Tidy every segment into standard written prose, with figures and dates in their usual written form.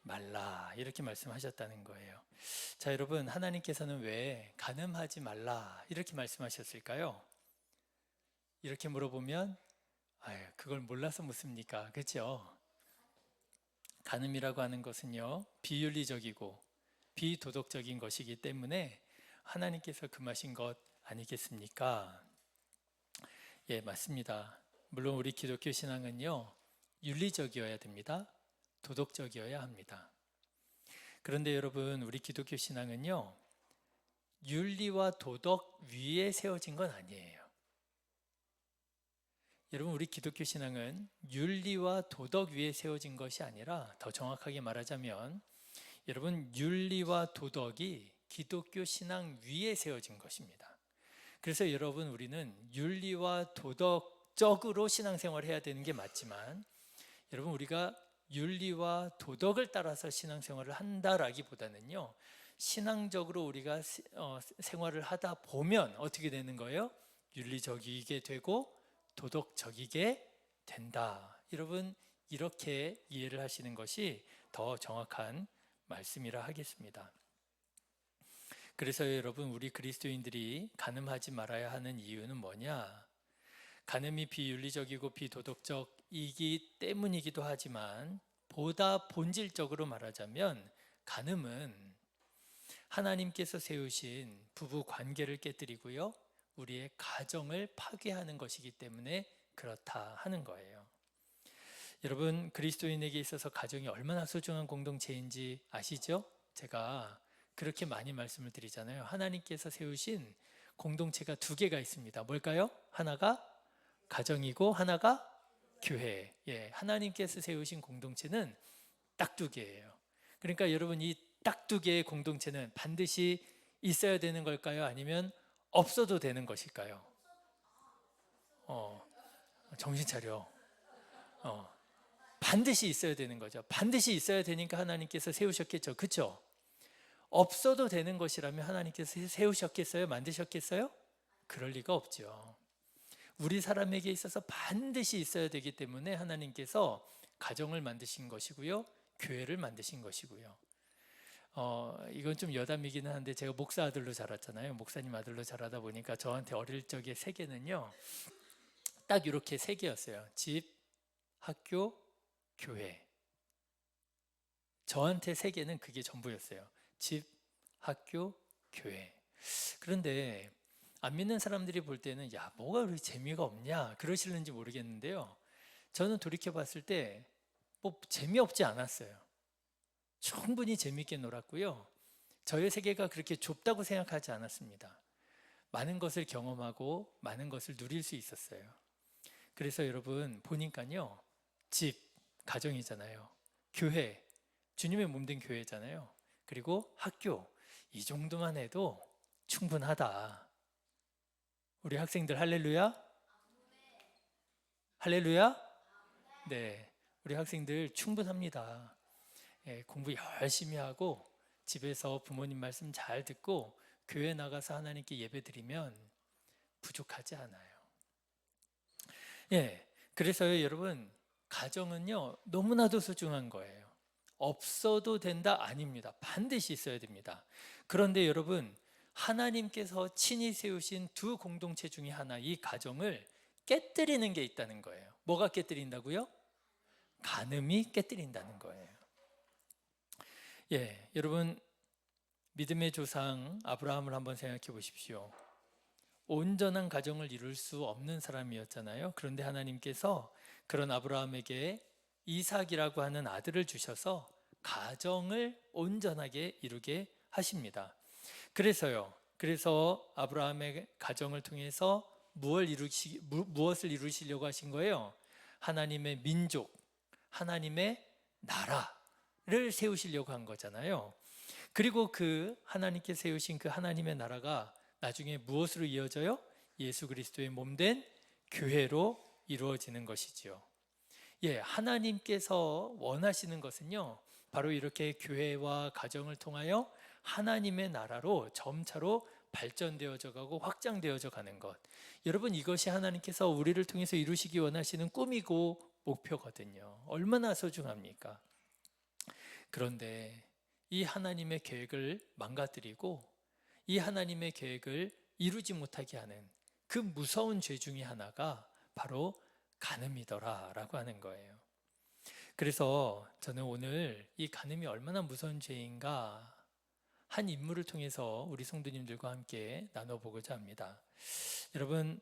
말라 이렇게 말씀하셨다는 거예요. 자, 여러분, 하나님께서는 왜 간음하지 말라 이렇게 말씀하셨을까요? 이렇게 물어보면 그걸 몰라서 묻습니까? 그렇죠? 간음이라고 하는 것은요, 비윤리적이고 비도덕적인 것이기 때문에 하나님께서 금하신 것 아니겠습니까? 예, 맞습니다. 물론 우리 기독교 신앙은요, 윤리적이어야 됩니다. 도덕적이어야 합니다. 그런데 여러분, 우리 기독교 신앙은요, 윤리와 도덕 위에 세워진 건 아니에요. 여러분, 우리 기독교 신앙은 윤리와 도덕 위에 세워진 것이 아니라, 더 정확하게 말하자면 여러분, 윤리와 도덕이 기독교 신앙 위에 세워진 것입니다. 그래서 여러분, 우리는 윤리와 도덕적으로 신앙생활을 해야 되는 게 맞지만, 여러분, 우리가 윤리와 도덕을 따라서 신앙생활을 한다라기보다는요, 신앙적으로 우리가 생활을 하다 보면 어떻게 되는 거예요? 윤리적이게 되고 도덕적이게 된다. 여러분, 이렇게 이해를 하시는 것이 더 정확한 말씀이라 하겠습니다. 그래서 여러분, 우리 그리스도인들이 간음하지 말아야 하는 이유는 뭐냐? 간음이 비윤리적이고 비도덕적이기 때문이기도 하지만, 보다 본질적으로 말하자면 간음은 하나님께서 세우신 부부 관계를 깨뜨리고요, 우리의 가정을 파괴하는 것이기 때문에 그렇다 하는 거예요. 여러분, 그리스도인에게 있어서 가정이 얼마나 소중한 공동체인지 아시죠? 제가 그렇게 많이 말씀을 드리잖아요. 하나님께서 세우신 공동체가 두 개가 있습니다. 뭘까요? 하나가 가정이고 하나가 교회. 예, 하나님께서 세우신 공동체는 딱 두 개예요. 그러니까 여러분, 이 딱 두 개의 공동체는 반드시 있어야 되는 걸까요? 아니면 없어도 되는 것일까요? 정신 차려. 반드시 있어야 되는 거죠. 반드시 있어야 되니까 하나님께서 세우셨겠죠. 그렇죠? 없어도 되는 것이라면 하나님께서 세우셨겠어요? 만드셨겠어요? 그럴 리가 없죠. 우리 사람에게 있어서 반드시 있어야 되기 때문에 하나님께서 가정을 만드신 것이고요, 교회를 만드신 것이고요. 이건 좀 여담이기는 한데, 제가 목사 아들로 자랐잖아요. 목사님 아들로 자라다 보니까 저한테 어릴 적의 세계는요, 딱 이렇게 세 개였어요. 집, 학교, 교회. 저한테 세계는 그게 전부였어요. 집, 학교, 교회. 그런데 안 믿는 사람들이 볼 때는 야, 뭐가 그렇게 재미가 없냐 그러시는지 모르겠는데요, 저는 돌이켜 봤을 때 뭐 재미없지 않았어요. 충분히 재미있게 놀았고요, 저의 세계가 그렇게 좁다고 생각하지 않았습니다. 많은 것을 경험하고 많은 것을 누릴 수 있었어요. 그래서 여러분, 보니까요, 집, 가정이잖아요. 교회, 주님의 몸된 교회잖아요. 그리고 학교, 이 정도만 해도 충분하다. 우리 학생들 할렐루야? 할렐루야? 네, 우리 학생들 충분합니다. 예, 공부 열심히 하고 집에서 부모님 말씀 잘 듣고 교회 나가서 하나님께 예배 드리면 부족하지 않아요. 예, 그래서요, 여러분, 가정은요, 너무나도 소중한 거예요. 없어도 된다? 아닙니다. 반드시 있어야 됩니다. 그런데 여러분, 하나님께서 친히 세우신 두 공동체 중에 하나, 이 가정을 깨뜨리는 게 있다는 거예요. 뭐가 깨뜨린다고요? 간음이 깨뜨린다는 거예요. 예, 여러분, 믿음의 조상 아브라함을 한번 생각해 보십시오. 온전한 가정을 이룰 수 없는 사람이었잖아요. 그런데 하나님께서 그런 아브라함에게 이삭이라고 하는 아들을 주셔서 가정을 온전하게 이루게 하십니다. 그래서 아브라함의 가정을 통해서 무엇을 이루시려고 하신 거예요? 하나님의 민족, 하나님의 나라를 세우시려고 한 거잖아요. 그리고 그 하나님께 세우신 그 하나님의 나라가 나중에 무엇으로 이어져요? 예수 그리스도의 몸된 교회로 이루어지는 것이지요. 예, 하나님께서 원하시는 것은요, 바로 이렇게 교회와 가정을 통하여 하나님의 나라로 점차로 발전되어져 가고 확장되어져 가는 것. 여러분, 이것이 하나님께서 우리를 통해서 이루시기 원하시는 꿈이고 목표거든요. 얼마나 소중합니까? 그런데 이 하나님의 계획을 망가뜨리고 이 하나님의 계획을 이루지 못하게 하는 그 무서운 죄 중에 하나가 바로 간음이더라라고 하는 거예요. 그래서 저는 오늘 이 간음이 얼마나 무서운 죄인가 한 인물을 통해서 우리 성도님들과 함께 나눠보고자 합니다. 여러분,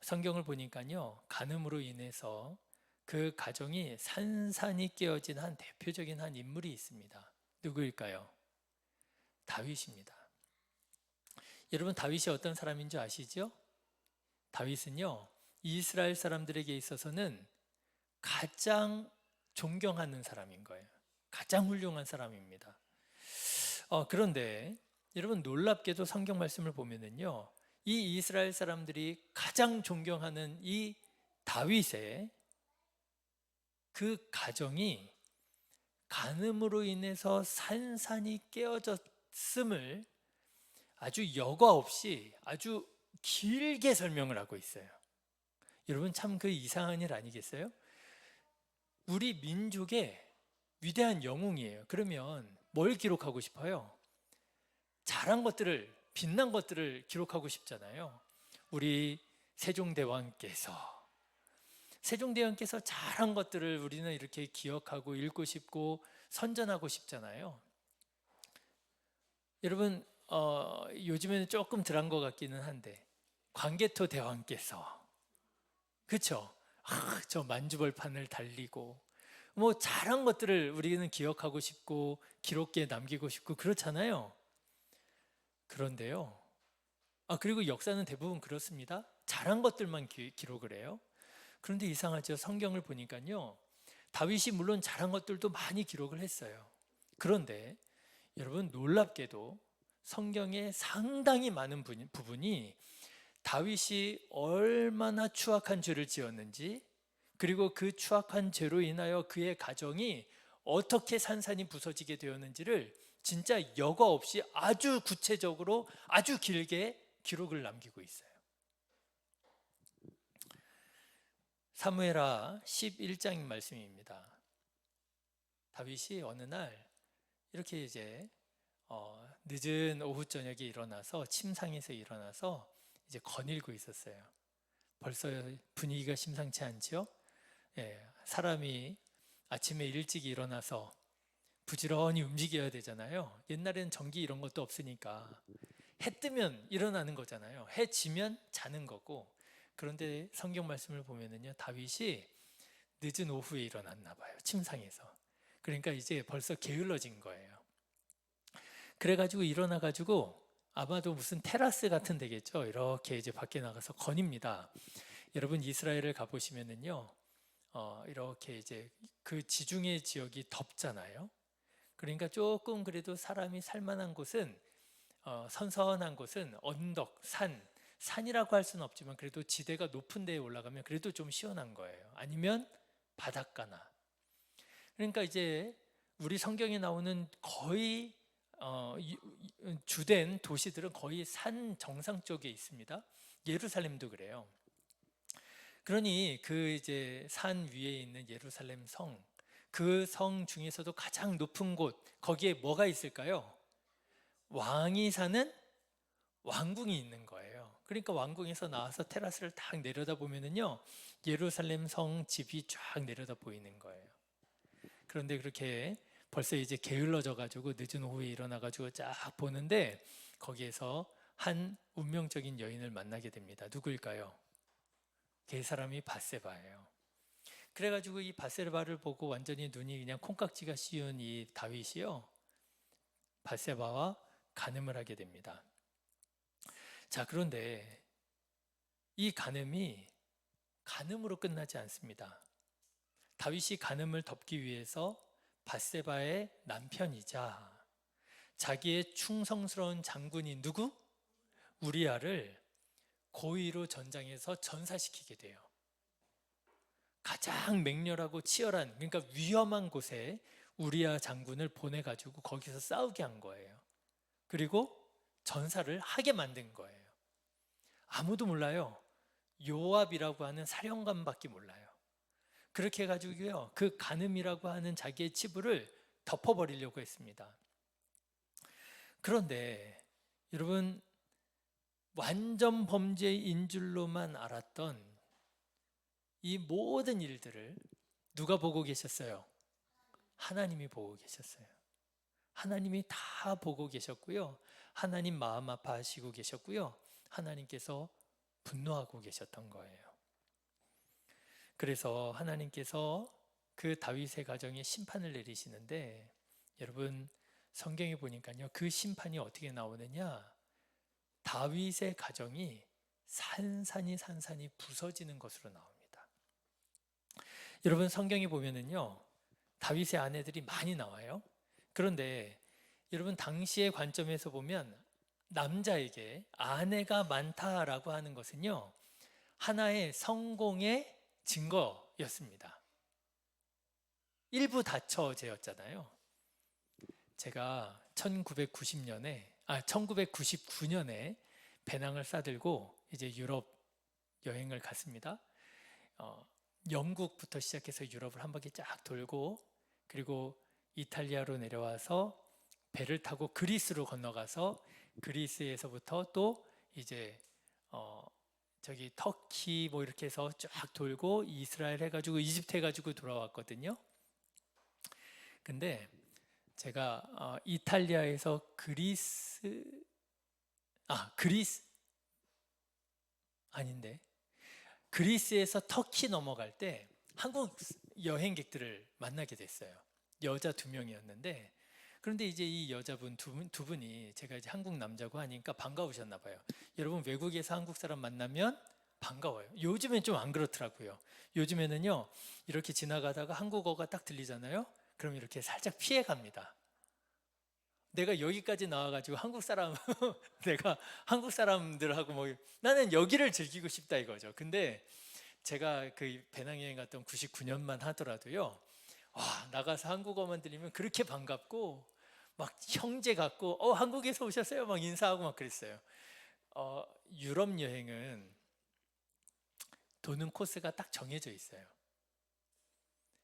성경을 보니까요, 간음으로 인해서 그 가정이 산산이 깨어진 한 대표적인 한 인물이 있습니다. 누구일까요? 다윗입니다. 여러분, 다윗이 어떤 사람인 줄 아시죠? 다윗은요, 이스라엘 사람들에게 있어서는 가장 존경하는 사람인 거예요. 가장 훌륭한 사람입니다. 그런데 여러분, 놀랍게도 성경 말씀을 보면은요, 이 이스라엘 사람들이 가장 존경하는 이 다윗의 그 가정이 간음으로 인해서 산산이 깨어졌음을 아주 여과 없이 아주 길게 설명을 하고 있어요. 여러분, 참 그 이상한 일 아니겠어요? 우리 민족의 위대한 영웅이에요. 그러면 뭘 기록하고 싶어요? 잘한 것들을, 빛난 것들을 기록하고 싶잖아요. 우리 세종대왕께서 잘한 것들을 우리는 이렇게 기억하고 읽고 싶고 선전하고 싶잖아요. 여러분, 요즘에는 조금 덜한 것 같기는 한데 광개토 대왕께서, 그렇죠? 저 만주벌판을 달리고 뭐 잘한 것들을 우리는 기억하고 싶고 기록기에 남기고 싶고 그렇잖아요. 그런데요, 그리고 역사는 대부분 그렇습니다. 잘한 것들만 기록을 해요. 그런데 이상하죠. 성경을 보니까요, 다윗이 물론 잘한 것들도 많이 기록을 했어요. 그런데 여러분, 놀랍게도 성경에 상당히 많은 부분이 다윗이 얼마나 추악한 죄를 지었는지, 그리고 그 추악한 죄로 인하여 그의 가정이 어떻게 산산이 부서지게 되었는지를 진짜 여과 없이 아주 구체적으로 아주 길게 기록을 남기고 있어요. 사무엘하 11장 말씀입니다. 다윗이 어느 날 이렇게 이제 늦은 오후 저녁에 일어나서 침상에서 일어나서 이제 거닐고 있었어요. 벌써 분위기가 심상치 않죠? 예, 사람이 아침에 일찍 일어나서 부지런히 움직여야 되잖아요. 옛날에는 전기 이런 것도 없으니까 해 뜨면 일어나는 거잖아요. 해 지면 자는 거고. 그런데 성경 말씀을 보면은요, 다윗이 늦은 오후에 일어났나 봐요. 침상에서. 그러니까 이제 벌써 게을러진 거예요. 그래가지고 일어나가지고 아마도 무슨 테라스 같은 데겠죠. 이렇게 이제 밖에 나가서 거닙니다. 여러분, 이스라엘을 가보시면은요, 이렇게 이제 그 지중해 지역이 덥잖아요. 그러니까 조금 그래도 사람이 살만한 곳은, 선선한 곳은 언덕, 산이라고 할 수는 없지만 그래도 지대가 높은 데에 올라가면 그래도 좀 시원한 거예요. 아니면 바닷가나. 그러니까 이제 우리 성경에 나오는 거의 주된 도시들은 거의 산 정상 쪽에 있습니다. 예루살렘도 그래요. 그러니 그 이제 산 위에 있는 예루살렘 성, 그 성 중에서도 가장 높은 곳, 거기에 뭐가 있을까요? 왕이 사는 왕궁이 있는 거예요. 그러니까 왕궁에서 나와서 테라스를 딱 내려다 보면은요, 예루살렘 성 집이 쫙 내려다 보이는 거예요. 그런데 그렇게 벌써 이제 게을러져 가지고 늦은 오후에 일어나 가지고 쫙 보는데 거기에서 한 운명적인 여인을 만나게 됩니다. 누구일까요? 그 사람이 밧세바예요. 그래가지고 이 밧세바를 보고 완전히 눈이 그냥 콩깍지가 씌운 이 다윗이요, 밧세바와 간음을 하게 됩니다. 자, 그런데 이 간음이 간음으로 끝나지 않습니다. 다윗이 간음을 덮기 위해서 밧세바의 남편이자 자기의 충성스러운 장군인 누구? 우리아를 고의로 전장에서 전사시키게 돼요. 가장 맹렬하고 치열한, 그러니까 위험한 곳에 우리아 장군을 보내가지고 거기서 싸우게 한 거예요. 그리고 전사를 하게 만든 거예요. 아무도 몰라요. 요압이라고 하는 사령관밖에 몰라요. 그렇게 해가지고요, 그 간음이라고 하는 자기의 치부를 덮어버리려고 했습니다. 그런데 여러분, 완전 범죄인 줄로만 알았던 이 모든 일들을 누가 보고 계셨어요? 하나님이 보고 계셨어요. 하나님이 다 보고 계셨고요. 하나님 마음 아파하시고 계셨고요. 하나님께서 분노하고 계셨던 거예요. 그래서 하나님께서 그 다윗의 가정에 심판을 내리시는데, 여러분 성경에 보니까요, 그 심판이 어떻게 나오느냐, 다윗의 가정이 산산이 부서지는 것으로 나옵니다. 여러분 성경에 보면은요, 다윗의 아내들이 많이 나와요. 그런데 여러분 당시의 관점에서 보면 남자에게 아내가 많다라고 하는 것은요, 하나의 성공의 증거였습니다. 일부 다처제였잖아요. 제가 1999년에 배낭을 싸들고 이제 유럽 여행을 갔습니다. 영국부터 시작해서 유럽을 한 바퀴 쫙 돌고, 그리고 이탈리아로 내려와서 배를 타고 그리스로 건너가서 그리스에서부터 또 이제 저기 터키 뭐 이렇게 해서 쫙 돌고 이스라엘 해가지고 이집트 해가지고 돌아왔거든요. 근데 제가 이탈리아에서 그리스에서 터키 넘어갈 때 한국 여행객들을 만나게 됐어요. 여자 2명이었는데, 그런데 이제 이 여자분 두 분이 제가 이제 한국 남자고 하니까 반가우셨나 봐요. 여러분 외국에서 한국 사람 만나면 반가워요. 요즘엔 좀 안 그렇더라고요. 요즘에는요, 이렇게 지나가다가 한국어가 딱 들리잖아요. 그럼 이렇게 살짝 피해 갑니다. 내가 여기까지 나와가지고 내가 한국 사람들하고 뭐 나는 여기를 즐기고 싶다 이거죠. 근데 제가 그 배낭여행 갔던 99년만 하더라도요, 와, 나가서 한국어만 들리면 그렇게 반갑고 막 형제 같고 한국에서 오셨어요 막 인사하고 막 그랬어요. 유럽 여행은 도는 코스가 딱 정해져 있어요.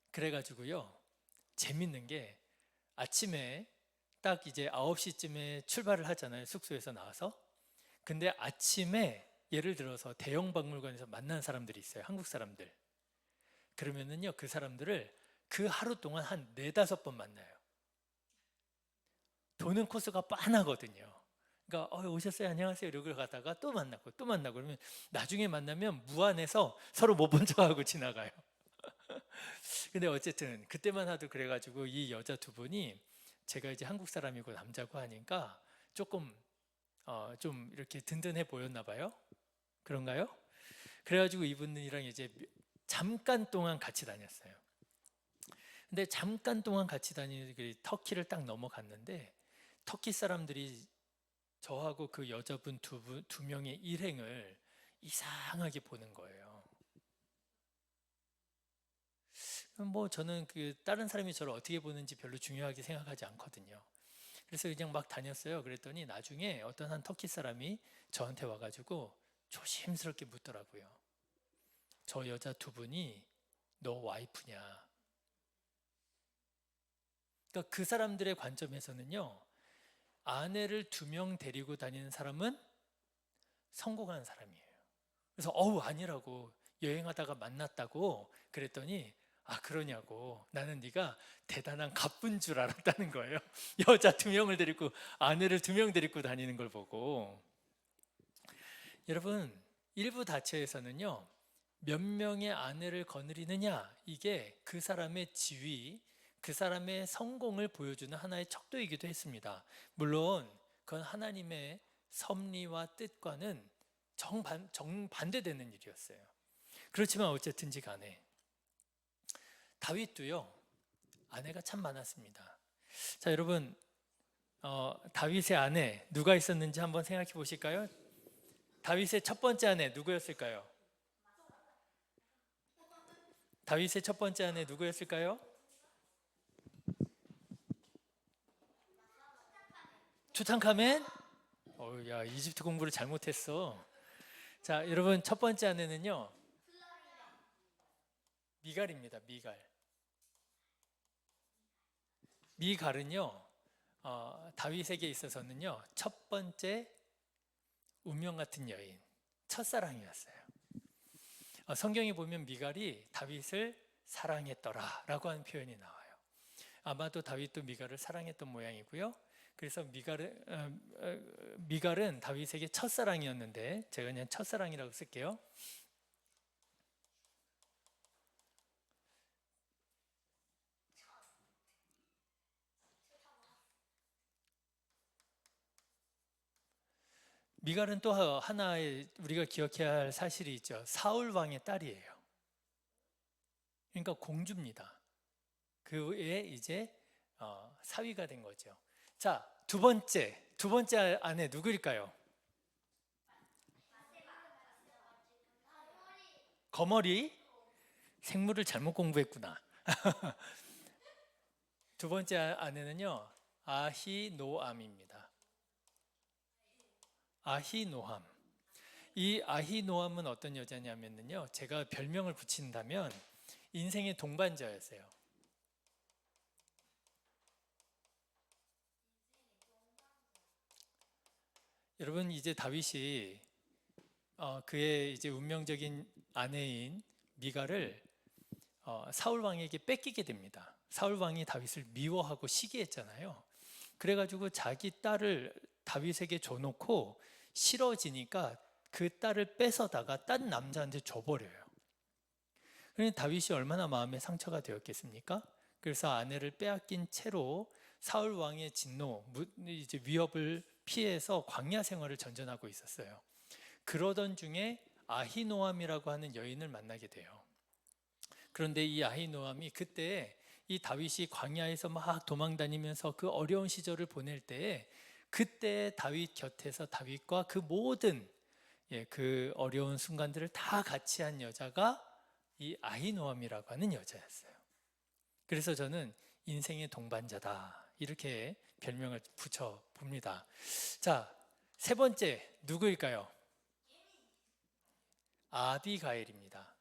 그래가지고요, 재밌는 게 아침에 딱 이제 9시쯤에 출발을 하잖아요, 숙소에서 나와서. 근데 아침에 예를 들어서 대형 박물관에서 만난 사람들이 있어요, 한국 사람들. 그러면은요, 그 사람들을 그 하루 동안 한 4-5번 만나요. 도는 코스가 빤하거든요. 그러니까 오셨어요, 안녕하세요 이러고 가다가 또 만나고 그러면 나중에 만나면 무안해서 서로 못 본 척하고 지나가요. 근데 어쨌든 그때만 하도 그래가지고 이 여자 2분이 제가 이제 한국 사람이고 남자고 하니까 조금 좀 이렇게 든든해 보였나 봐요. 그런가요? 그래가지고 이분이랑 이제 잠깐 동안 같이 다녔어요. 근데 잠깐 동안 같이 다니는 터키를 딱 넘어갔는데, 터키 사람들이 저하고 그 여자분 두 명의 일행을 이상하게 보는 거예요. 뭐 저는 그 다른 사람이 저를 어떻게 보는지 별로 중요하게 생각하지 않거든요. 그래서 그냥 막 다녔어요. 그랬더니 나중에 어떤 한 터키 사람이 저한테 와가지고 조심스럽게 묻더라고요. 저 여자 2분이 너 와이프냐? 그러니까 그 사람들의 관점에서는요, 아내를 2명 데리고 다니는 사람은 성공한 사람이에요. 그래서 아니라고, 여행하다가 만났다고 그랬더니 그러냐고, 나는 네가 대단한 갑분 줄 알았다는 거예요. 여자 2명을 데리고, 아내를 2명 데리고 다니는 걸 보고. 여러분, 일부 다처에서는요, 몇 명의 아내를 거느리느냐, 이게 그 사람의 지위, 그 사람의 성공을 보여주는 하나의 척도이기도 했습니다. 물론 그건 하나님의 섭리와 뜻과는 정반대되는 일이었어요. 그렇지만 어쨌든지 간에 다윗도요, 아내가 참 많았습니다. 자, 여러분, 다윗의 아내 누가 있었는지 한번 생각해 보실까요? 다윗의 첫 번째 아내 누구였을까요? 다윗의 첫 번째 아내 누구였을까요? 투탕카멘? 야, 이집트 공부를 잘못했어. 자, 여러분, 첫 번째 아내는요, 미갈입니다. 미갈. 미갈은요, 다윗에게 있어서는요, 첫 번째 운명 같은 여인, 첫사랑이었어요. 성경에 보면 미갈이 다윗을 사랑했더라라고 하는 표현이 나와요. 아마도 다윗도 미갈을 사랑했던 모양이고요. 그래서 미갈은 다윗에게 첫사랑이었는데 제가 그냥 첫사랑이라고 쓸게요. 미갈은 또 하나의 우리가 기억해야 할 사실이 있죠. 사울 왕의 딸이에요. 그러니까 공주입니다. 그에 이제 사위가 된 거죠. 자, 두 번째 아내 누구일까요? 거머리. 생물을 잘못 공부했구나. 두 번째 아내는요, 아히노암입니다. 아히노암. 이 아히노암은 어떤 여자냐면요, 제가 별명을 붙인다면 인생의 동반자였어요. 여러분, 이제 다윗이 그의 이제 운명적인 아내인 미갈을 사울 왕에게 뺏기게 됩니다. 사울 왕이 다윗을 미워하고 시기했잖아요. 그래가지고 자기 딸을 다윗에게 줘놓고 싫어지니까 그 딸을 뺏어다가 딴 남자한테 줘버려요. 그러니까 다윗이 얼마나 마음에 상처가 되었겠습니까? 그래서 아내를 빼앗긴 채로 사울 왕의 진노, 이제 위협을 피해서 광야 생활을 전전하고 있었어요. 그러던 중에 아히노암이라고 하는 여인을 만나게 돼요. 그런데 이 아히노암이 그때 이 다윗이 광야에서 막 도망다니면서 그 어려운 시절을 보낼 때에 그때 다윗 곁에서 다윗과 그 모든 그 어려운 순간들을 다 같이 한 여자가 이 아히노암이라고 하는 여자였어요. 그래서 저는 인생의 동반자다 이렇게 별명을 붙여 봅니다. 자, 세 번째 누구일까요? 아비가일입니다.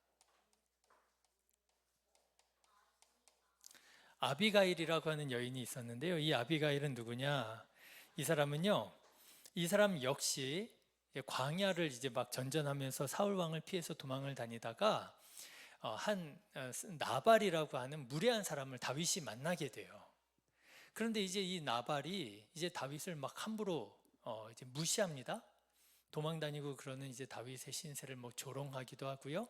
아비가일이라고 하는 여인이 있었는데요. 이 아비가일은 누구냐? 이 사람은요, 이 사람 역시 광야를 이제 막 전전하면서 사울 왕을 피해서 도망을 다니다가 한 나발이라고 하는 무례한 사람을 다윗이 만나게 돼요. 그런데 이제 이 나발이 이제 다윗을 막 함부로 이제 무시합니다. 도망다니고 그러는 이제 다윗의 신세를 뭐 조롱하기도 하고요.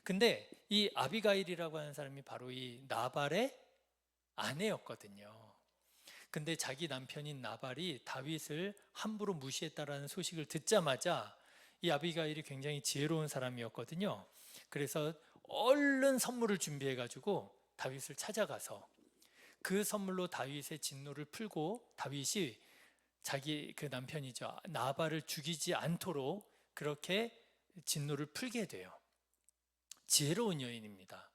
근데 이 아비가일이라고 하는 사람이 바로 이 나발의 아내였거든요. 근데 자기 남편인 나발이 다윗을 함부로 무시했다라는 소식을 듣자마자 이 아비가일이 굉장히 지혜로운 사람이었거든요. 그래서 얼른 선물을 준비해 가지고 다윗을 찾아가서 그 선물로 다윗의 진노를 풀고 다윗이 자기 그 남편이죠, 나발을 죽이지 않도록 그렇게 진노를 풀게 돼요. 지혜로운 여인입니다.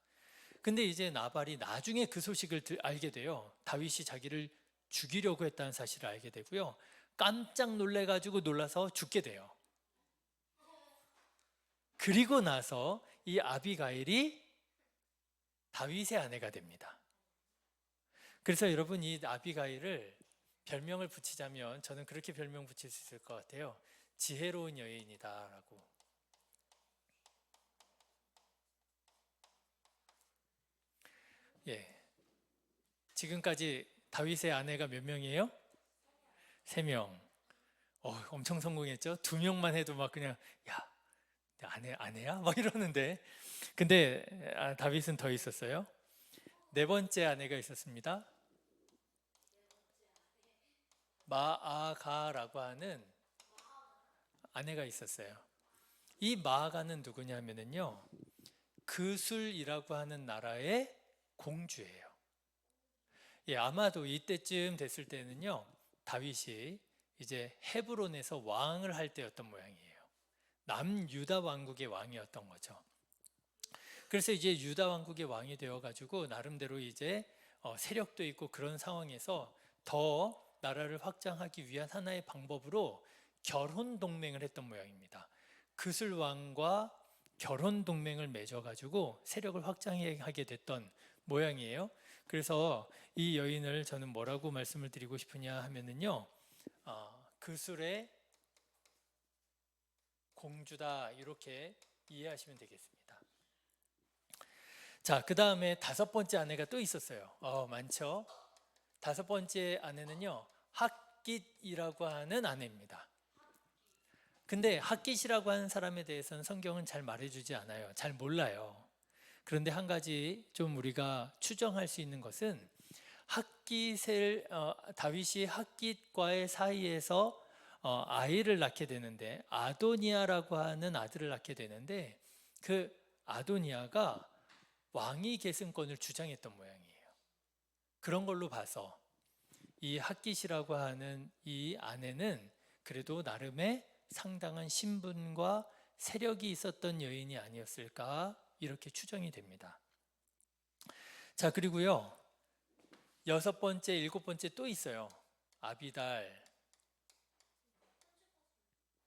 근데 이제 나발이 나중에 그 소식을 알게 돼요. 다윗이 자기를 죽이려고 했다는 사실을 알게 되고요. 깜짝 놀래가지고 놀라서 죽게 돼요. 그리고 나서 이 아비가일이 다윗의 아내가 됩니다. 그래서 여러분, 이 아비가일을 별명을 붙이자면 저는 그렇게 별명 붙일 수 있을 것 같아요. 지혜로운 여인이다라고. 예. 지금까지 다윗의 아내가 몇 명이에요? 3명. 엄청 성공했죠? 2명만 해도 막 그냥 야, 내 아내야? 막 이러는데. 근데 다윗은 더 있었어요. 4번째 아내가 있었습니다. 마아가라고 하는 아내가 있었어요. 이 마아가는 누구냐면요, 그술이라고 하는 나라의 공주예요. 예, 아마도 이때쯤 됐을 때는요, 다윗이 이제 헤브론에서 왕을 할 때였던 모양이에요. 남유다 왕국의 왕이었던 거죠. 그래서 이제 유다 왕국의 왕이 되어가지고 나름대로 이제 세력도 있고 그런 상황에서 더 나라를 확장하기 위한 하나의 방법으로 결혼 동맹을 했던 모양입니다. 그술 왕과 결혼 동맹을 맺어가지고 세력을 확장하게 됐던 모양이에요. 그래서 이 여인을 저는 뭐라고 말씀을 드리고 싶으냐 하면은요, 그술의 공주다 이렇게 이해하시면 되겠습니다. 자, 그 다음에 다섯 번째 아내가 또 있었어요. 많죠? 다섯 번째 아내는요, 핫깃이라고 하는 아내입니다. 근데 핫깃이라고 하는 사람에 대해서는 성경은 잘 말해주지 않아요. 잘 몰라요. 그런데 한 가지 좀 우리가 추정할 수 있는 것은 다윗이 핫깃과의 사이에서 아이를 낳게 되는데, 아도니아라고 하는 아들을 낳게 되는데, 그 아도니아가 왕위 계승권을 주장했던 모양이에요. 그런 걸로 봐서 이 핫깃이라고 하는 이 아내는 그래도 나름의 상당한 신분과 세력이 있었던 여인이 아니었을까 이렇게 추정이 됩니다. 자, 그리고요, 여섯 번째, 일곱 번째 또 있어요. 아비달,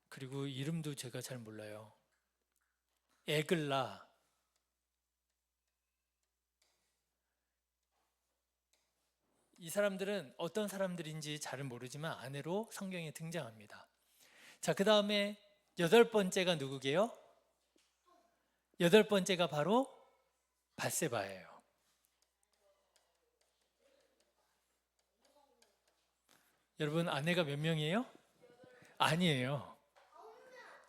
그리고 이름도 제가 잘 몰라요. 에글라. 이 사람들은 어떤 사람들인지 잘 모르지만 아내로 성경에 등장합니다. 자, 그 다음에 여덟 번째가 누구게요? 여덟 번째가 바로 밧세바예요. 여러분, 아내가 몇 명이에요? 아니에요.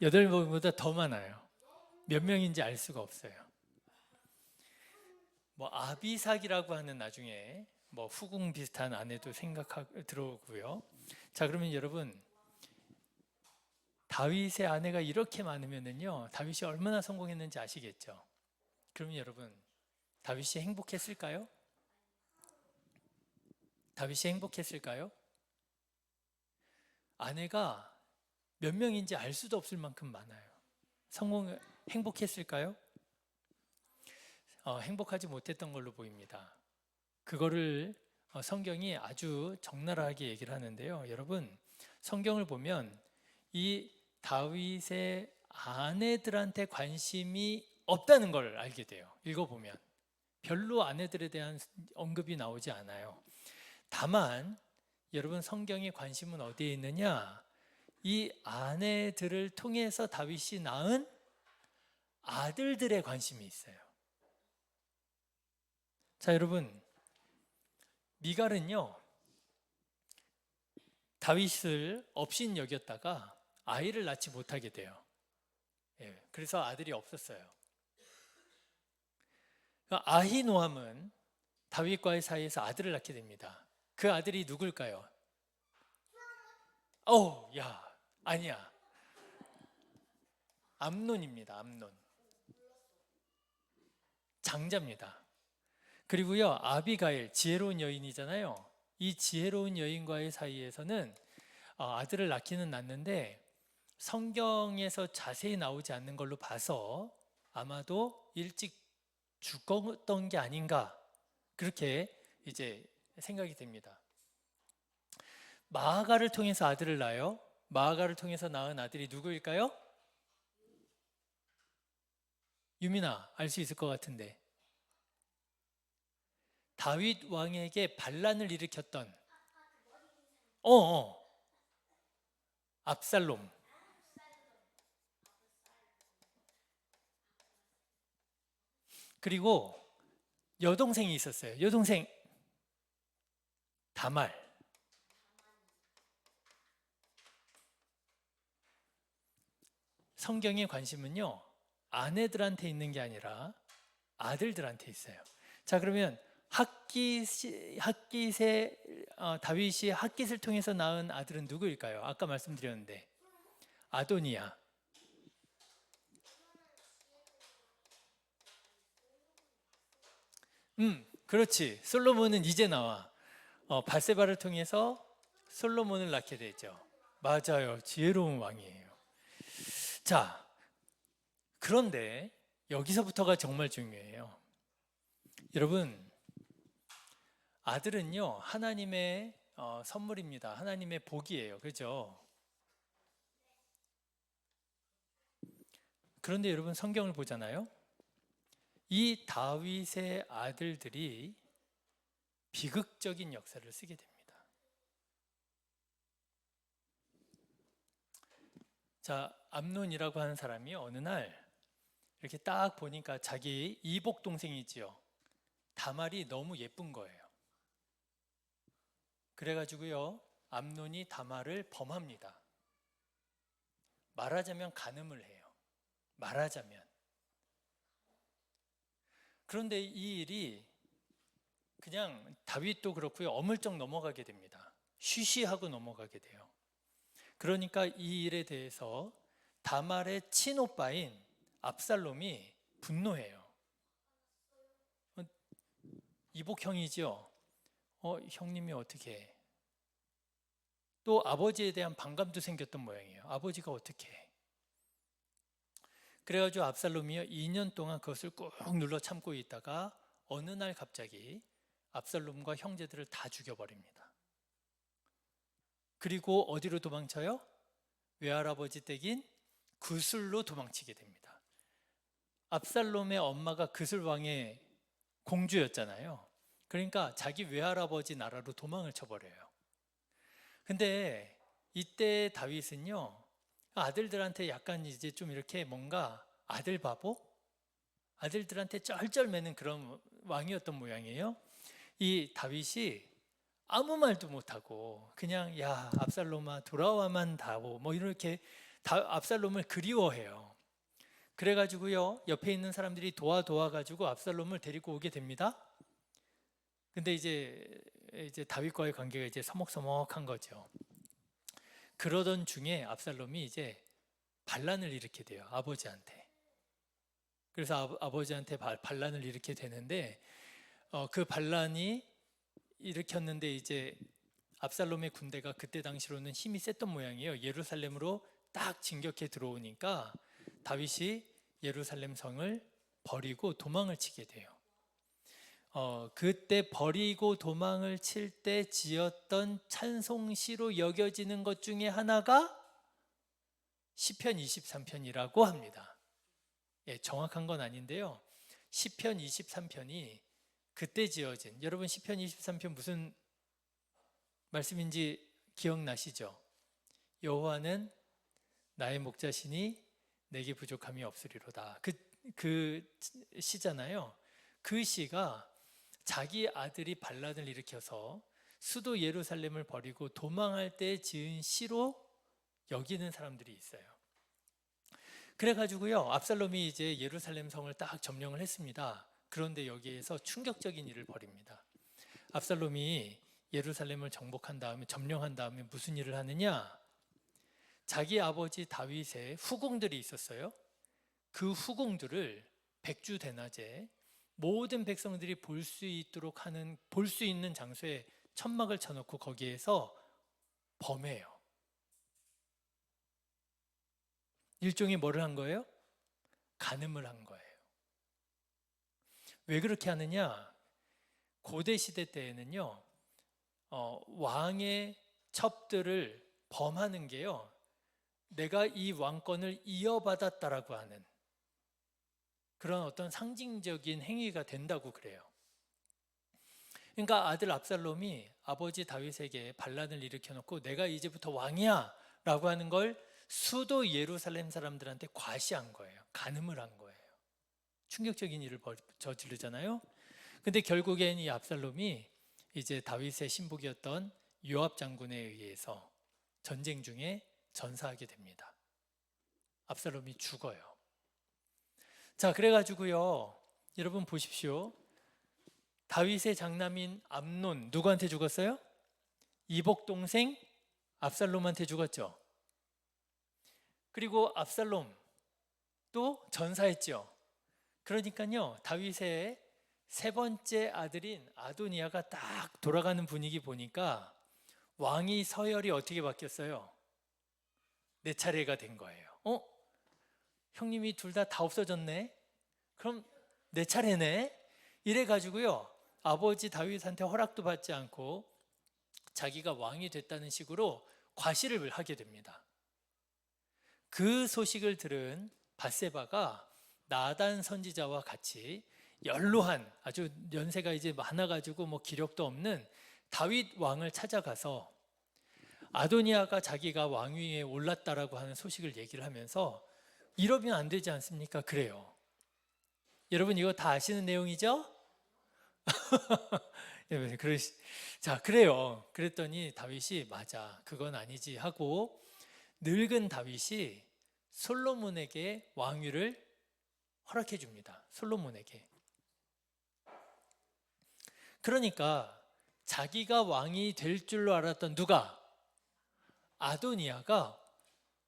8명보다 더 많아요. 몇 명인지 알 수가 없어요. 아비삭이라고 하는 나중에 후궁 비슷한 아내도 들어오고요. 자, 그러면 여러분, 다윗의 아내가 이렇게 많으면요, 다윗이 얼마나 성공했는지 아시겠죠? 그러면 여러분, 다윗이 행복했을까요? 다윗이 행복했을까요? 아내가 몇 명인지 알 수도 없을 만큼 많아요. 행복했을까요? 행복하지 못했던 걸로 보입니다. 그거를 성경이 아주 적나라하게 얘기를 하는데요. 여러분, 성경을 보면 이 다윗의 아내들한테 관심이 없다는 걸 알게 돼요. 읽어보면 별로 아내들에 대한 언급이 나오지 않아요. 다만 여러분, 성경의 관심은 어디에 있느냐? 이 아내들을 통해서 다윗이 낳은 아들들의 관심이 있어요. 자, 여러분, 미갈은요, 다윗을 업신 여겼다가 아이를 낳지 못하게 돼요. 그래서 아들이 없었어요. 아히노함은 다윗과의 사이에서 아들을 낳게 됩니다. 그 아들이 누굴까요? 아니야. 암논입니다. 암논. 장자입니다. 그리고요, 아비가일, 지혜로운 여인이잖아요. 이 지혜로운 여인과의 사이에서는 아들을 낳기는 낳는데 성경에서 자세히 나오지 않는 걸로 봐서 아마도 일찍 죽었던 게 아닌가, 그렇게 이제 생각이 됩니다. 마아가를 통해서 아들을 낳아요. 마아가를 통해서 낳은 아들이 누구일까요? 유민아, 알 수 있을 것 같은데. 다윗 왕에게 반란을 일으켰던 압살롬. 그리고 여동생이 있었어요. 여동생 다말. 성경의 관심은요, 아내들한테 있는 게 아니라 아들들한테 있어요. 자, 그러면 다윗이 핫깃을 통해서 낳은 아들은 누구일까요? 아까 말씀드렸는데 아도니아. 그렇지. 솔로몬은 이제 나와. 밧세바를 통해서 솔로몬을 낳게 되죠. 맞아요. 지혜로운 왕이에요. 자, 그런데 여기서부터가 정말 중요해요. 여러분, 아들은요, 하나님의 선물입니다. 하나님의 복이에요. 그렇죠? 그런데 여러분, 성경을 보잖아요. 이 다윗의 아들들이 비극적인 역사를 쓰게 됩니다. 자, 암논이라고 하는 사람이 어느 날 이렇게 딱 보니까 자기 이복 동생이지요. 다말이 너무 예쁜 거예요. 그래가지고요, 암논이 다말을 범합니다. 말하자면 간음을 해요. 말하자면. 그런데 이 일이 그냥 다윗도 그렇고요, 어물쩍 넘어가게 됩니다. 쉬쉬하고 넘어가게 돼요. 그러니까 이 일에 대해서 다말의 친오빠인 압살롬이 분노해요. 이복형이죠. 형님이 어떻게 해? 또 아버지에 대한 반감도 생겼던 모양이에요. 아버지가 어떻게 해? 그래가지고 압살롬이요, 2년 동안 그것을 꾹 눌러 참고 있다가 어느 날 갑자기 압살롬과 형제들을 다 죽여버립니다. 그리고 어디로 도망쳐요? 외할아버지 댁인 구술로 도망치게 됩니다. 압살롬의 엄마가 구술왕의 공주였잖아요. 그러니까 자기 외할아버지 나라로 도망을 쳐버려요. 근데 이때 다윗은요, 아들들한테 약간 이제 좀 이렇게 뭔가 아들 바보? 아들들한테 쩔쩔매는 그런 왕이었던 모양이에요. 이 다윗이 아무 말도 못하고 그냥 야 압살롬아 돌아와만 다오 뭐 이렇게 압살롬을 그리워해요. 그래가지고요, 옆에 있는 사람들이 도와가지고 압살롬을 데리고 오게 됩니다. 근데 이제 다윗과의 관계가 이제 서먹서먹한 거죠. 그러던 중에 압살롬이 이제 반란을 일으키게 돼요, 아버지한테. 그래서 아버지한테 반란을 일으키게 되는데, 그 반란이 일으켰는데 이제 압살롬의 군대가 그때 당시로는 힘이 셌던 모양이에요. 예루살렘으로 딱 진격해 들어오니까 다윗이 예루살렘 성을 버리고 도망을 치게 돼요. 그때 버리고 도망을 칠 때 지었던 찬송시로 여겨지는 것 중에 하나가 시편 23편이라고 합니다. 예, 정확한 건 아닌데요, 시편 23편이 그때 지어진, 여러분 시편 23편 무슨 말씀인지 기억나시죠? 여호와는 나의 목자시니 내게 부족함이 없으리로다. 그 시잖아요. 그 시가 자기 아들이 반란을 일으켜서 수도 예루살렘을 버리고 도망할 때 지은 시로 여기는 사람들이 있어요. 그래가지고요, 압살롬이 이제 예루살렘 성을 딱 점령을 했습니다. 그런데 여기에서 충격적인 일을 벌입니다. 압살롬이 예루살렘을 정복한 다음에, 점령한 다음에 무슨 일을 하느냐? 자기 아버지 다윗의 후궁들이 있었어요. 그 후궁들을 백주대낮에 모든 백성들이 볼 수 있도록 하는, 볼 수 있는 장소에 천막을 쳐놓고 거기에서 범해요. 일종의 뭐를 한 거예요? 간음을 한 거예요. 왜 그렇게 하느냐? 고대 시대 때에는요, 왕의 첩들을 범하는 게요, 내가 이 왕권을 이어받았다라고 하는 그런 어떤 상징적인 행위가 된다고 그래요. 그러니까 아들 압살롬이 아버지 다윗에게 반란을 일으켜놓고 내가 이제부터 왕이야 라고 하는 걸 수도 예루살렘 사람들한테 과시한 거예요. 간음을 한 거예요. 충격적인 일을 저지르잖아요. 근데 결국엔 이 압살롬이 이제 다윗의 신복이었던 요압 장군에 의해서 전쟁 중에 전사하게 됩니다. 압살롬이 죽어요. 자, 그래가지고요, 여러분 보십시오. 다윗의 장남인 암논 누구한테 죽었어요? 이복 동생 압살롬한테 죽었죠. 그리고 압살롬 또 전사했죠. 그러니까요, 다윗의 세 번째 아들인 아도니아가 딱 돌아가는 분위기 보니까 왕위 서열이 어떻게 바뀌었어요? 내 차례가 된 거예요. 형님이 둘 다 없어졌네? 그럼 내 차례네? 이래가지고요, 아버지 다윗한테 허락도 받지 않고 자기가 왕이 됐다는 식으로 과시를 하게 됩니다. 그 소식을 들은 밧세바가 나단 선지자와 같이 연로한 아주 연세가 이제 많아가지고 뭐 기력도 없는 다윗 왕을 찾아가서 아도니아가 자기가 왕위에 올랐다라고 하는 소식을 얘기를 하면서 이러면 안 되지 않습니까? 그래요. 여러분 이거 다 아시는 내용이죠? 자, 그래요. 그랬더니 다윗이 맞아, 그건 아니지 하고 늙은 다윗이 솔로몬에게 왕위를 허락해 줍니다. 솔로몬에게. 그러니까 자기가 왕이 될 줄로 알았던 누가? 아도니아가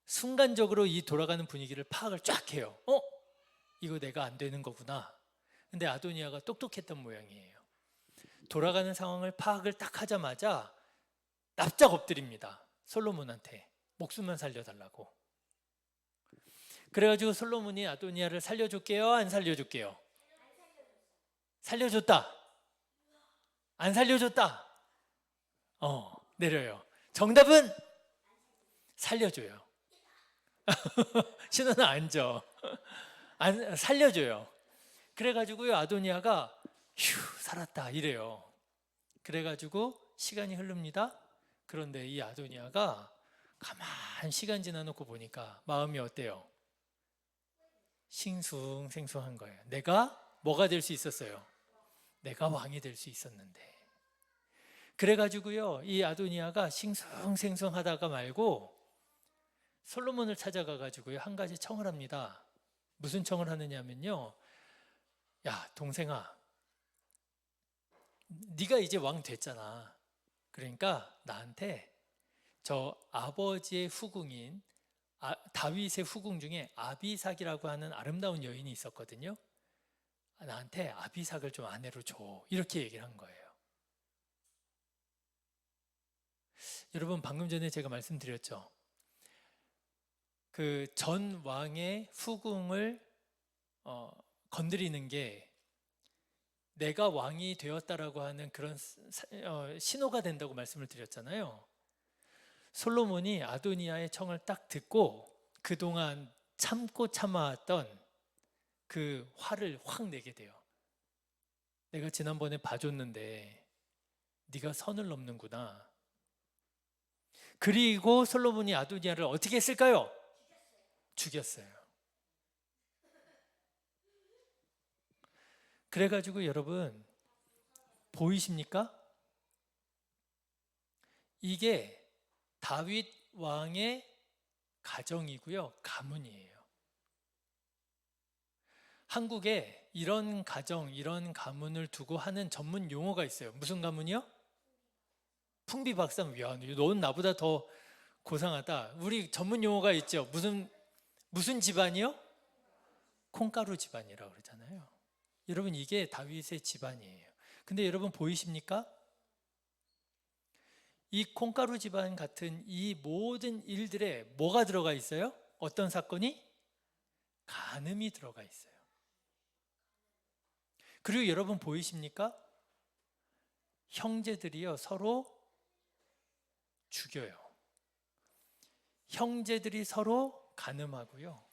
순간적으로 이 돌아가는 분위기를 파악을 쫙 해요. 이거 내가 안 되는 거구나. 근데 아도니아가 똑똑했던 모양이에요. 돌아가는 상황을 파악을 딱 하자마자 납작 엎드립니다. 솔로몬한테 목숨만 살려달라고. 그래가지고 솔로몬이 아도니아를 살려줄게요, 안 살려줄게요? 살려줬다. 안 살려줬다. 내려요. 정답은 살려줘요. 신호는 안 줘. 안 살려줘요. 그래가지고요, 아도니아가 휴, 살았다 이래요. 그래가지고 시간이 흐릅니다. 그런데 이 아도니아가 가만 시간 지나놓고 보니까 마음이 어때요? 싱숭생숭한 거예요. 내가 뭐가 될 수 있었어요? 내가 왕이 될 수 있었는데. 그래가지고요, 이 아도니아가 싱숭생숭하다가 말고 솔로몬을 찾아가가지고요, 한 가지 청을 합니다. 무슨 청을 하느냐면요, 야 동생아, 네가 이제 왕 됐잖아. 그러니까 나한테 저 아버지의 후궁인 다윗의 후궁 중에 아비삭이라고 하는 아름다운 여인이 있었거든요. 나한테 아비삭을 좀 아내로 줘. 이렇게 얘기를 한 거예요. 여러분 방금 전에 제가 말씀드렸죠. 그 전 왕의 후궁을 건드리는 게 내가 왕이 되었다라고 하는 그런 신호가 된다고 말씀을 드렸잖아요. 솔로몬이 아도니아의 청을 딱 듣고 그동안 참고 참아왔던 그 화를 확 내게 돼요. 내가 지난번에 봐줬는데 네가 선을 넘는구나. 그리고 솔로몬이 아도니아를 어떻게 했을까요? 죽였어요. 그래가지고 여러분 보이십니까? 이게 다윗 왕의 가정이고요, 가문이에요. 한국에 이런 가정, 이런 가문을 두고 하는 전문 용어가 있어요. 무슨 가문이요? 풍비박산. 야, 넌 나보다 더 고상하다. 우리 전문 용어가 있죠. 무슨 집안이요? 콩가루 집안이라고 그러잖아요. 여러분 이게 다윗의 집안이에요. 근데 여러분 보이십니까? 이 콩가루 집안 같은 이 모든 일들에 뭐가 들어가 있어요? 어떤 사건이? 간음이 들어가 있어요. 그리고 여러분 보이십니까? 형제들이요 서로 죽여요. 형제들이 서로 간음하고요.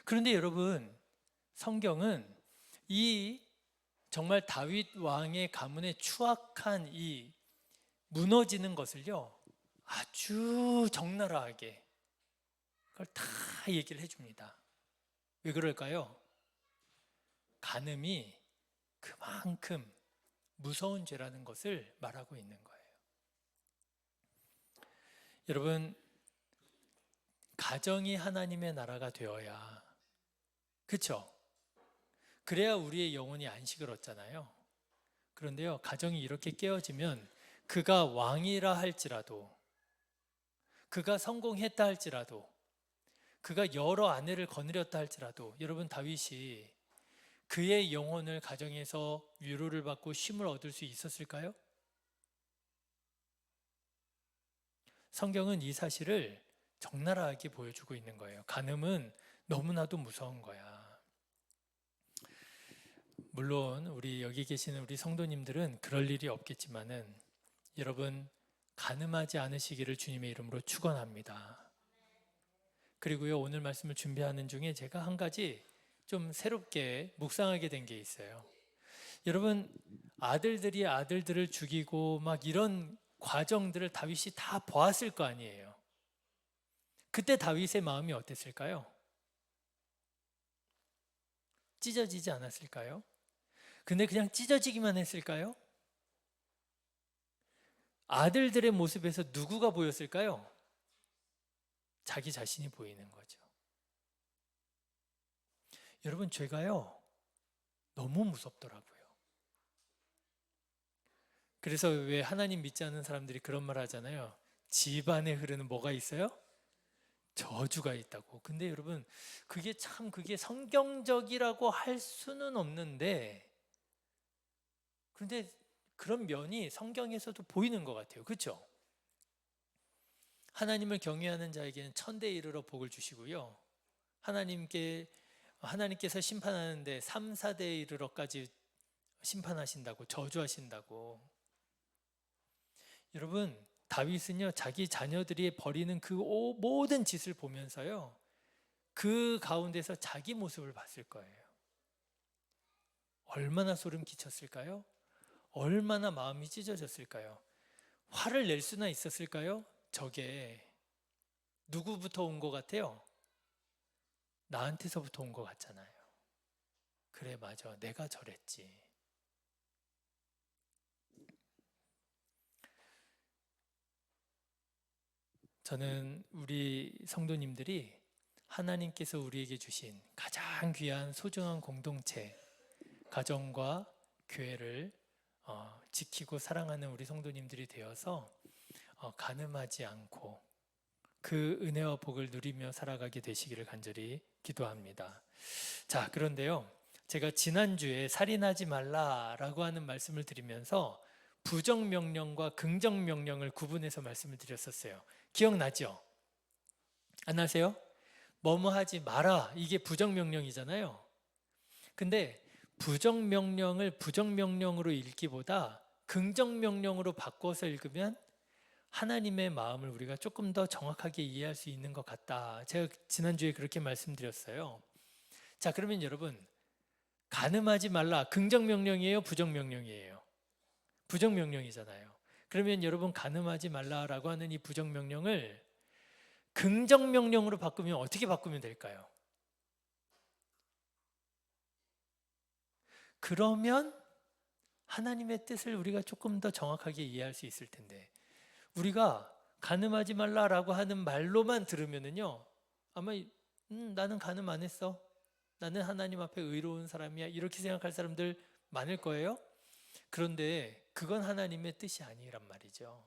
그런데 여러분 성경은 이 정말 다윗 왕의 가문의 추악한 이 무너지는 것을요 아주 적나라하게 그걸 다 얘기를 해줍니다. 왜 그럴까요? 간음이 그만큼 무서운 죄라는 것을 말하고 있는 거예요. 여러분 가정이 하나님의 나라가 되어야, 그렇죠? 그래야 우리의 영혼이 안식을 얻잖아요. 그런데요 가정이 이렇게 깨어지면 그가 왕이라 할지라도, 그가 성공했다 할지라도, 그가 여러 아내를 거느렸다 할지라도, 여러분 다윗이 그의 영혼을 가정에서 위로를 받고 쉼을 얻을 수 있었을까요? 성경은 이 사실을 적나라하게 보여주고 있는 거예요. 간음은 너무나도 무서운 거야. 물론 우리 여기 계시는 우리 성도님들은 그럴 일이 없겠지만은 여러분 간음하지 않으시기를 주님의 이름으로 축원합니다. 그리고요 오늘 말씀을 준비하는 중에 제가 한 가지 좀 새롭게 묵상하게 된 게 있어요. 여러분, 아들들이 아들들을 죽이고 막 이런 과정들을 다윗이 다 보았을 거 아니에요. 그때 다윗의 마음이 어땠을까요? 찢어지지 않았을까요? 근데 그냥 찢어지기만 했을까요? 아들들의 모습에서 누구가 보였을까요? 자기 자신이 보이는 거죠. 여러분, 죄가요, 너무 무섭더라고요. 그래서 왜 하나님 믿지 않는 사람들이 그런 말 하잖아요. 집안에 흐르는 뭐가 있어요? 저주가 있다고. 근데 여러분, 그게 성경적이라고 할 수는 없는데, 그런데 그런 면이 성경에서도 보이는 것 같아요. 그렇죠? 하나님을 경외하는 자에게는 천대에 이르러 복을 주시고요. 하나님께서 심판하는데 3, 4대에 이르러까지 심판하신다고, 저주하신다고. 여러분, 다윗은요, 자기 자녀들이 벌이는 그 모든 짓을 보면서요, 그 가운데서 자기 모습을 봤을 거예요. 얼마나 소름 끼쳤을까요? 얼마나 마음이 찢어졌을까요? 화를 낼 수나 있었을까요? 저게 누구부터 온 것 같아요? 나한테서부터 온 것 같잖아요. 그래, 맞아. 내가 저랬지. 저는 우리 성도님들이 하나님께서 우리에게 주신 가장 귀한 소중한 공동체, 가정과 교회를 지키고 사랑하는 우리 성도님들이 되어서 가늠하지 않고 그 은혜와 복을 누리며 살아가게 되시기를 간절히 기도합니다. 자, 그런데요, 제가 지난주에 살인하지 말라라고 하는 말씀을 드리면서 부정명령과 긍정명령을 구분해서 말씀을 드렸었어요. 기억나죠? 안 나세요? 뭐뭐 하지 마라, 이게 부정명령이잖아요. 근데 부정명령을 부정명령으로 읽기보다 긍정명령으로 바꿔서 읽으면 하나님의 마음을 우리가 조금 더 정확하게 이해할 수 있는 것 같다. 제가 지난주에 그렇게 말씀드렸어요. 자, 그러면 여러분, 간음하지 말라, 긍정명령이에요, 부정명령이에요? 부정명령이잖아요. 그러면 여러분, 간음하지 말라라고 하는 이 부정명령을 긍정명령으로 바꾸면 어떻게 바꾸면 될까요? 그러면 하나님의 뜻을 우리가 조금 더 정확하게 이해할 수 있을 텐데, 우리가 간음하지 말라라고 하는 말로만 들으면은요, 아마 나는 간음 안 했어, 나는 하나님 앞에 의로운 사람이야, 이렇게 생각할 사람들 많을 거예요. 그런데 그건 하나님의 뜻이 아니란 말이죠.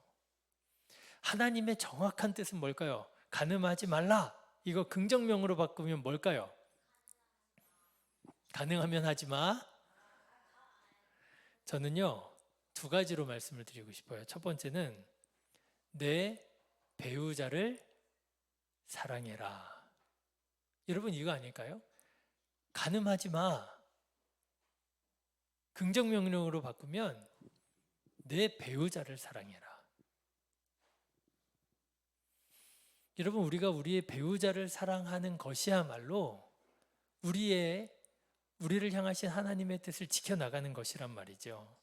하나님의 정확한 뜻은 뭘까요? 간음하지 말라, 이거 긍정명으로 바꾸면 뭘까요? 가능하면 하지 마. 저는요, 두 가지로 말씀을 드리고 싶어요. 첫 번째는 내 배우자를 사랑해라. 여러분, 이거 아닐까요? 간음하지 마. 긍정명령으로 바꾸면 내 배우자를 사랑해라. 여러분, 우리가 우리의 배우자를 사랑하는 것이야말로 우리를 향하신 하나님의 뜻을 지켜나가는 것이란 말이죠.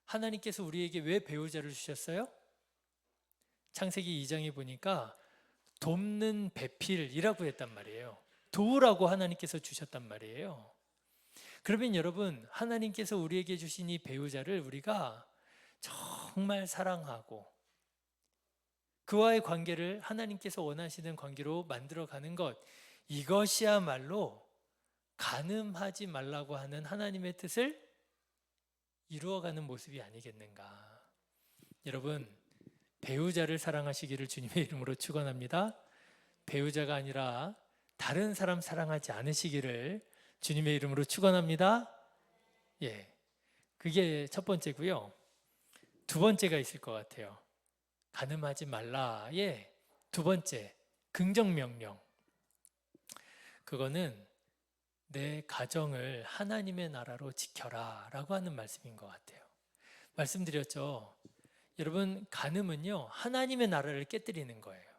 하나님께서 우리에게 왜 배우자를 주셨어요? 창세기 2장에 보니까 돕는 배필이라고 했단 말이에요. 도우라고 하나님께서 주셨단 말이에요. 그러면 여러분, 하나님께서 우리에게 주신 이 배우자를 우리가 정말 사랑하고 그와의 관계를 하나님께서 원하시는 관계로 만들어가는 것, 이것이야말로 간음하지 말라고 하는 하나님의 뜻을 이루어가는 모습이 아니겠는가. 여러분, 배우자를 사랑하시기를 주님의 이름으로 축원합니다. 배우자가 아니라 다른 사람 사랑하지 않으시기를 주님의 이름으로 축원합니다. 예, 그게 첫 번째고요. 두 번째가 있을 것 같아요. 간음하지 말라의 두 번째, 긍정명령. 그거는 내 가정을 하나님의 나라로 지켜라 라고 하는 말씀인 것 같아요. 말씀드렸죠. 여러분, 간음은요, 하나님의 나라를 깨뜨리는 거예요.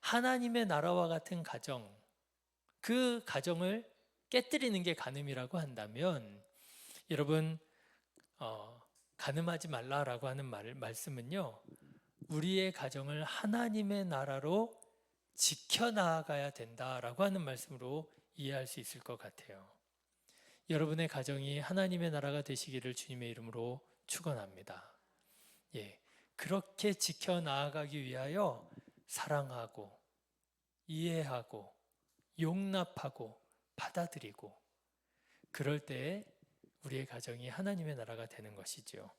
하나님의 나라와 같은 가정, 그 가정을 깨뜨리는 게 간음이라고 한다면 여러분 간음하지 말라라고 하는 말씀은요, 우리의 가정을 하나님의 나라로 지켜나가야 된다라고 하는 말씀으로 이해할 수 있을 것 같아요. 여러분의 가정이 하나님의 나라가 되시기를 주님의 이름으로 축원합니다. 예, 그렇게 지켜나가기 위하여 사랑하고 이해하고 용납하고 받아들이고, 그럴 때 우리의 가정이 하나님의 나라가 되는 것이죠.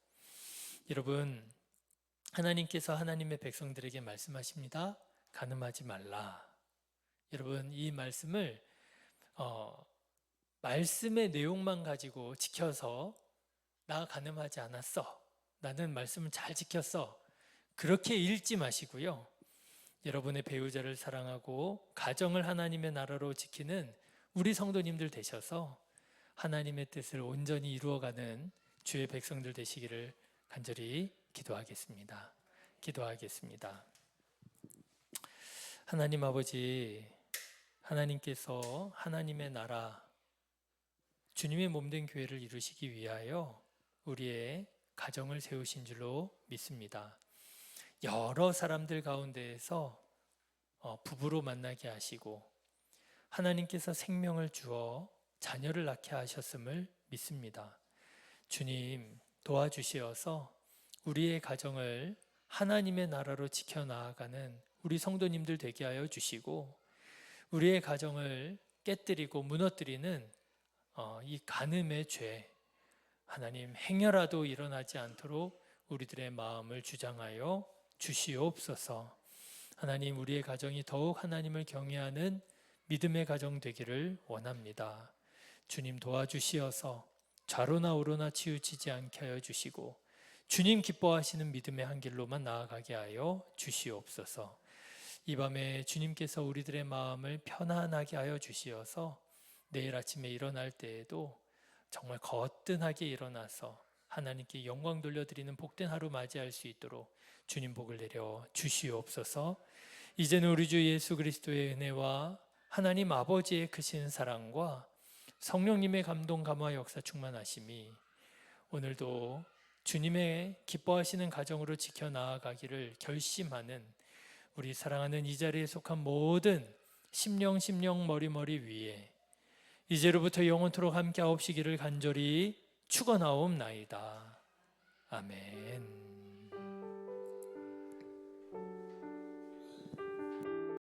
여러분, 하나님께서 하나님의 백성들에게 말씀하십니다. 간음하지 말라. 여러분, 이 말씀을 말씀의 내용만 가지고 지켜서 나 간음하지 않았어, 나는 말씀을 잘 지켰어, 그렇게 읽지 마시고요, 여러분의 배우자를 사랑하고 가정을 하나님의 나라로 지키는 우리 성도님들 되셔서 하나님의 뜻을 온전히 이루어가는 주의 백성들 되시기를 간절히 기도하겠습니다. 기도하겠습니다. 하나님 아버지, 하나님께서 하나님의 나라, 주님의 몸된 교회를 이루시기 위하여 우리의 가정을 세우신 줄로 믿습니다. 여러 사람들 가운데에서 부부로 만나게 하시고 하나님께서 생명을 주어 자녀를 낳게 하셨음을 믿습니다. 주님, 도와주시어서 우리의 가정을 하나님의 나라로 지켜나가는 우리 성도님들 되게 하여 주시고, 우리의 가정을 깨뜨리고 무너뜨리는 이 간음의 죄, 하나님 행여라도 일어나지 않도록 우리들의 마음을 주장하여 주시옵소서. 하나님, 우리의 가정이 더욱 하나님을 경외하는 믿음의 가정 되기를 원합니다. 주님 도와주시어서 좌로나 우로나 치우치지 않게 하여 주시고 주님 기뻐하시는 믿음의 한 길로만 나아가게 하여 주시옵소서. 이 밤에 주님께서 우리들의 마음을 편안하게 하여 주시어서 내일 아침에 일어날 때에도 정말 거뜬하게 일어나서 하나님께 영광 돌려드리는 복된 하루 맞이할 수 있도록 주님 복을 내려 주시옵소서. 이제는 우리 주 예수 그리스도의 은혜와 하나님 아버지의 크신 사랑과 성령님의 감동 감화 역사 충만하심이 오늘도 주님의 기뻐하시는 가정으로 지켜나가기를 결심하는 우리 사랑하는 이 자리에 속한 모든 심령 머리 위에 이제로부터 영원토록 함께 하옵시기를 간절히 축원하옵나이다. 아멘.